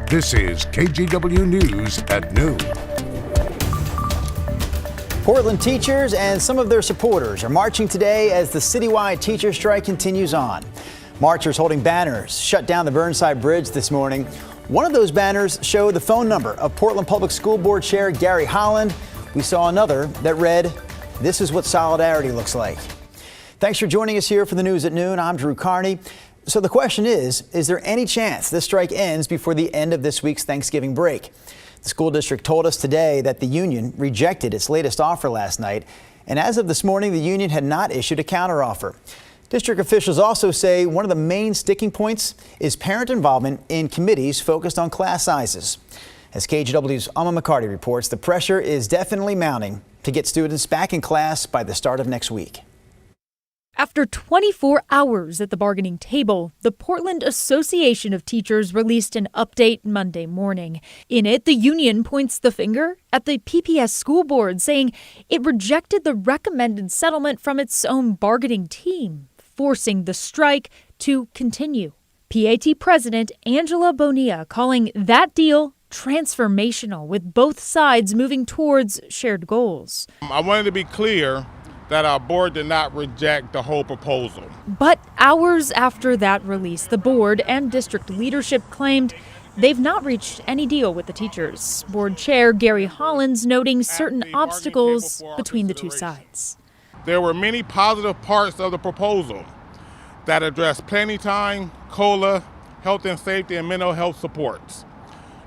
This is KGW News at noon. Portland teachers and some of their supporters are marching today as the citywide teacher strike continues on. Marchers holding banners shut down the Burnside Bridge this morning. One of those banners showed the phone number of Portland Public School Board Chair Gary Holland. We saw another that read, "This is what solidarity looks like." Thanks for joining us here for the news at noon. I'm Drew Carney. So the question is there any chance this strike ends before the end of this week's Thanksgiving break? The school district told us today that the union rejected its latest offer last night. And as of this morning, the union had not issued a counteroffer. District officials also say one of the main sticking points is parent involvement in committees focused on class sizes. As KGW's Alma McCarty reports, the pressure is definitely mounting to get students back in class by the start of next week. After 24 hours at the bargaining table, the Portland Association of Teachers released an update Monday morning. In it, the union points the finger at the PPS school board, saying it rejected the recommended settlement from its own bargaining team, forcing the strike to continue. PAT President Angela Bonilla calling that deal transformational, with both sides moving towards shared goals. I wanted to be clear that our board did not reject the whole proposal. But hours after that release, the board and district leadership claimed they've not reached any deal with the teachers. Board Chair Gary Holland noting certain obstacles between the two sides. There were many positive parts of the proposal that addressed planning time, COLA, health and safety, and mental health supports.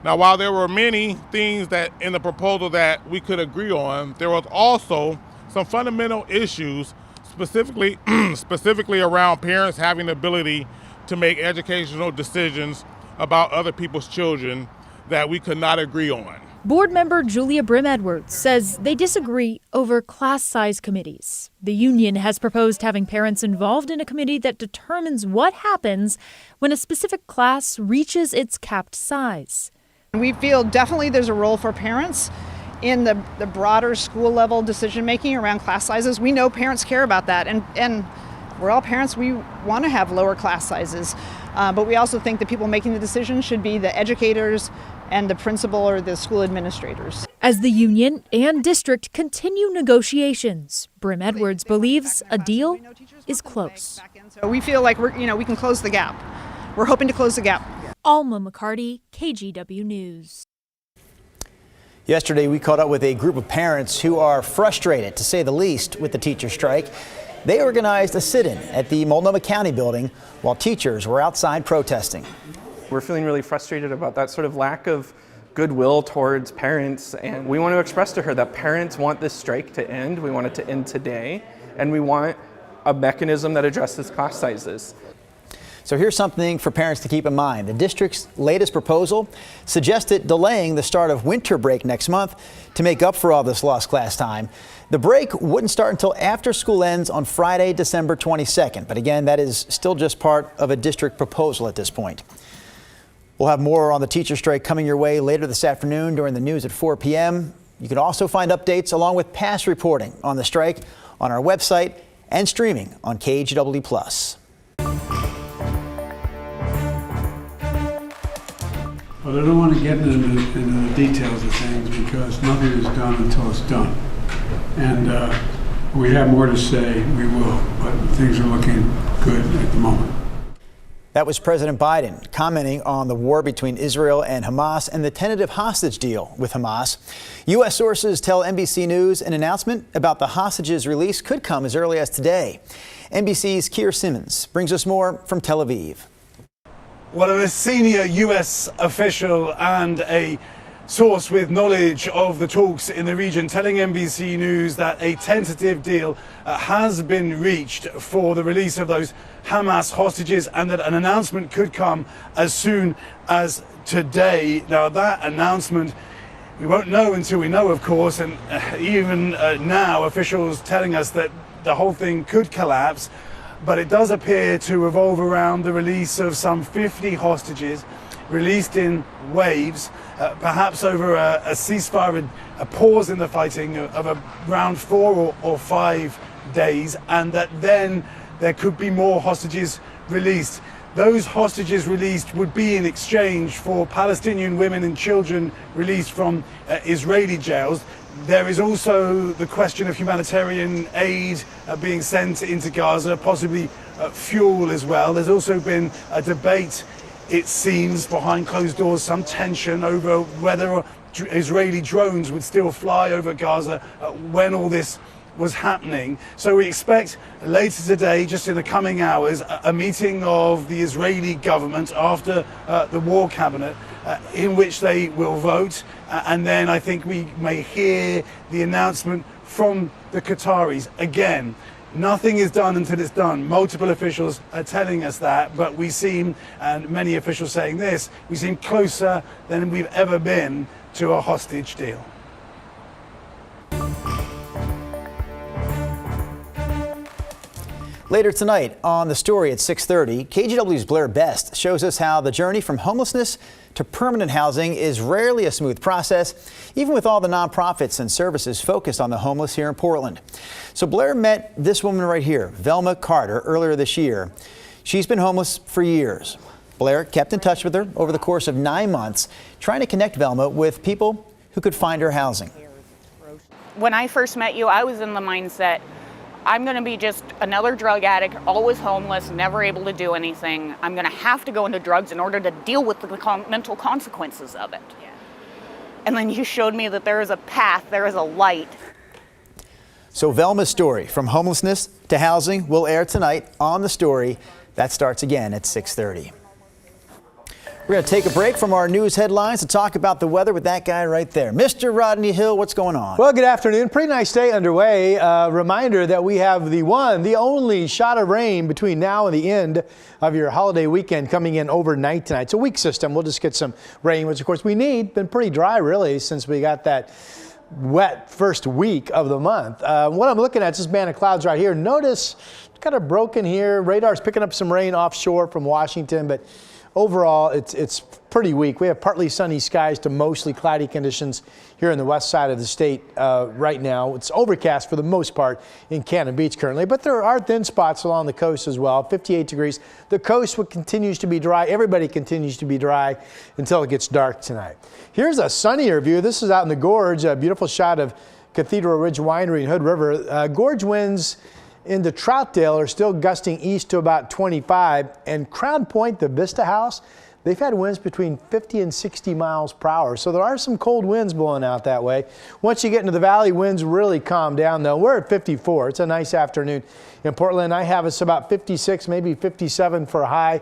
Now, while there were many things that in the proposal that we could agree on, there was also some fundamental issues, specifically around parents having the ability to make educational decisions about other people's children that we could not agree on. Board member Julia Brim-Edwards says they disagree over class size committees. The union has proposed having parents involved in a committee that determines what happens when a specific class reaches its capped size. We feel definitely there's a role for parents in the broader school level decision making around class sizes. We know parents care about that, and we're all parents. We want to have lower class sizes, but we also think the people making the decision should be the educators and the principal or the school administrators. As the union and district continue negotiations, Brim-Edwards believes a deal is close. So we feel like we can close the gap. We're hoping to close the gap. Alma McCarty, KGW News. Yesterday, we caught up with a group of parents who are frustrated, to say the least, with the teacher strike. They organized a sit-in at the Multnomah County building while teachers were outside protesting. We're feeling really frustrated about that sort of lack of goodwill towards parents, and we want to express to her that parents want this strike to end. We want it to end today, and we want a mechanism that addresses class sizes. So here's something for parents to keep in mind. The district's latest proposal suggested delaying the start of winter break next month to make up for all this lost class time. The break wouldn't start until after school ends on Friday, December 22nd. But again, that is still just part of a district proposal at this point. We'll have more on the teacher strike coming your way later this afternoon during the news at 4 p.m. You can also find updates along with past reporting on the strike on our website and streaming on KGW+. But I don't want to get into the details of things because nothing is done until it's done. And we have more to say, we will, but things are looking good at the moment. That was President Biden commenting on the war between Israel and Hamas and the tentative hostage deal with Hamas. U.S. sources tell NBC News an announcement about the hostages' release could come as early as today. NBC's Keir Simmons brings us more from Tel Aviv. Well, a senior U.S. official and a source with knowledge of the talks in the region telling NBC News that a tentative deal has been reached for the release of those Hamas hostages and that an announcement could come as soon as today. Now, that announcement we won't know until we know, of course, and even now officials telling us that the whole thing could collapse. But it does appear to revolve around the release of some 50 hostages released in waves, perhaps over a ceasefire, a pause in the fighting of around 4 or 5 days, and that then there could be more hostages released. those hostages released would be in exchange for Palestinian women and children released from Israeli jails. There is also the question of humanitarian aid being sent into Gaza, possibly fuel as well. There's also been a debate, it seems, behind closed doors, some tension over whether Israeli drones would still fly over Gaza when all this was happening. So we expect later today, just in the coming hours, a meeting of the Israeli government after the war cabinet in which they will vote. And then I think we may hear the announcement from the Qataris. Again, nothing is done until it's done. Multiple officials are telling us that, but we seem, and many officials saying this, we seem closer than we've ever been to a hostage deal. Later tonight on The Story at 6:30, KGW's Blair Best shows us how the journey from homelessness to permanent housing is rarely a smooth process, even with all the nonprofits and services focused on the homeless here in Portland. So Blair met this woman right here, Velma Carter, earlier this year. She's been homeless for years. Blair kept in touch with her over the course of 9 months, trying to connect Velma with people who could find her housing. When I first met you, I was in the mindset, I'm going to be just another drug addict, always homeless, never able to do anything. I'm going to have to go into drugs in order to deal with the mental consequences of it. Yeah. And then you showed me that there is a path, there is a light. So Velma's story from homelessness to housing will air tonight on The Story. That starts again at 6:30. We're going to take a break from our news headlines to talk about the weather with that guy right there. Mr. Rodney Hill, what's going on? Well, good afternoon. Pretty nice day underway. Reminder that we have the only shot of rain between now and the end of your holiday weekend coming in overnight tonight. It's a weak system. We'll just get some rain, which of course we need. Been pretty dry really since we got that wet first week of the month. What I'm looking at is this band of clouds right here. Notice it's kind of broken here. Radar's picking up some rain offshore from Washington, but overall, it's pretty weak. We have partly sunny skies to mostly cloudy conditions here in the west side of the state right now. It's overcast for the most part in Cannon Beach currently, but there are thin spots along the coast as well. 58 degrees. The coast continues to be dry. Everybody continues to be dry until it gets dark tonight. Here's a sunnier view. This is out in the gorge, a beautiful shot of Cathedral Ridge Winery and Hood River. Gorge winds into Troutdale are still gusting east to about 25, and Crown Point, the Vista House, they've had winds between 50 and 60 miles per hour. So there are some cold winds blowing out that way. Once you get into the valley, winds really calm down though. We're at 54. It's a nice afternoon in Portland. I have us about 56, maybe 57 for a high.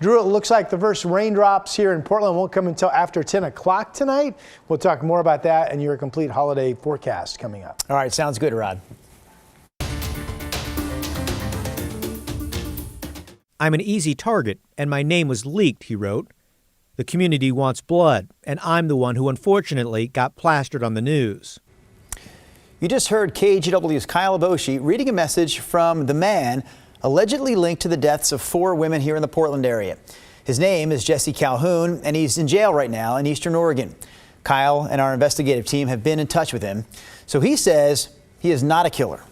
Drew, it looks like the first raindrops here in Portland won't come until after 10 o'clock tonight. We'll talk more about that and your complete holiday forecast coming up. All right, sounds good, Rod. I'm an easy target, and my name was leaked, he wrote. The community wants blood, and I'm the one who unfortunately got plastered on the news. You just heard KGW's Kyle Aboshi reading a message from the man allegedly linked to the deaths of 4 women here in the Portland area. His name is Jesse Calhoun, and he's in jail right now in Eastern Oregon. Kyle and our investigative team have been in touch with him, so he says he is not a killer.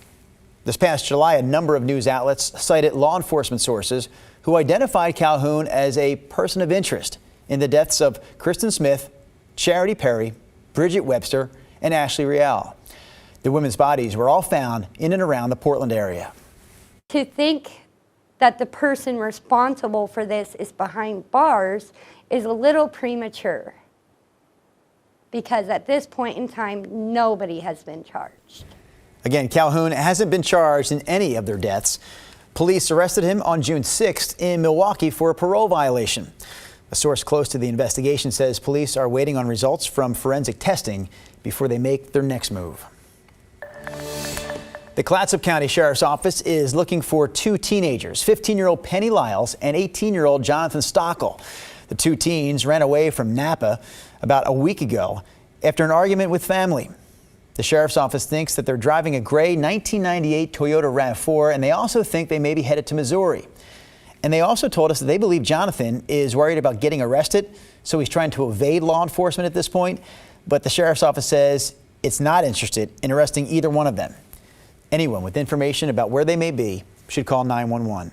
This past July, a number of news outlets cited law enforcement sources who identified Calhoun as a person of interest in the deaths of Kristen Smith, Charity Perry, Bridget Webster, and Ashley Real. The women's bodies were all found in and around the Portland area. To think that the person responsible for this is behind bars is a little premature, because at this point in time, nobody has been charged. Again, Calhoun hasn't been charged in any of their deaths. Police arrested him on June 6th in Milwaukee for a parole violation. A source close to the investigation says police are waiting on results from forensic testing before they make their next move. The Clatsop County Sheriff's Office is looking for 2 teenagers, 15-year-old Penny Lyles and 18-year-old Jonathan Stockel. The 2 teens ran away from Napa about a week ago after an argument with family. The Sheriff's Office thinks that they're driving a gray 1998 Toyota RAV4, and they also think they may be headed to Missouri. And they also told us that they believe Jonathan is worried about getting arrested, so he's trying to evade law enforcement at this point. But the Sheriff's Office says it's not interested in arresting either one of them. Anyone with information about where they may be should call 911.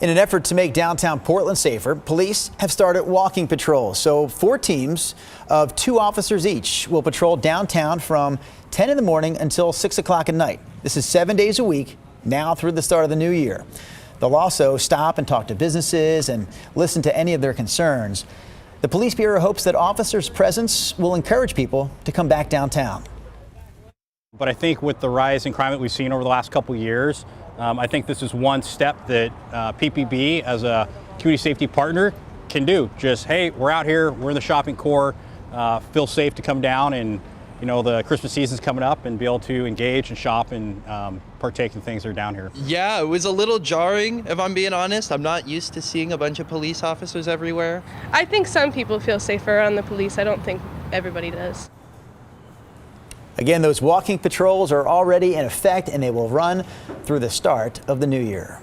In an effort to make downtown Portland safer, police have started walking patrols. So 4 teams of 2 officers each will patrol downtown from 10 in the morning until 6 o'clock at night. This is 7 days a week now through the start of the new year. They'll also stop and talk to businesses and listen to any of their concerns. The Police Bureau hopes that officers' presence will encourage people to come back downtown. But I think with the rise in crime that we've seen over the last couple of years, I think this is one step that PPB as a community safety partner can do. Just, hey, we're out here, we're in the shopping core, feel safe to come down, and the Christmas season's coming up, and be able to engage and shop and partake in things that are down here. Yeah, it was a little jarring, if I'm being honest. I'm not used to seeing a bunch of police officers everywhere. I think some people feel safer around the police. I don't think everybody does. Again, those walking patrols are already in effect, and they will run through the start of the new year.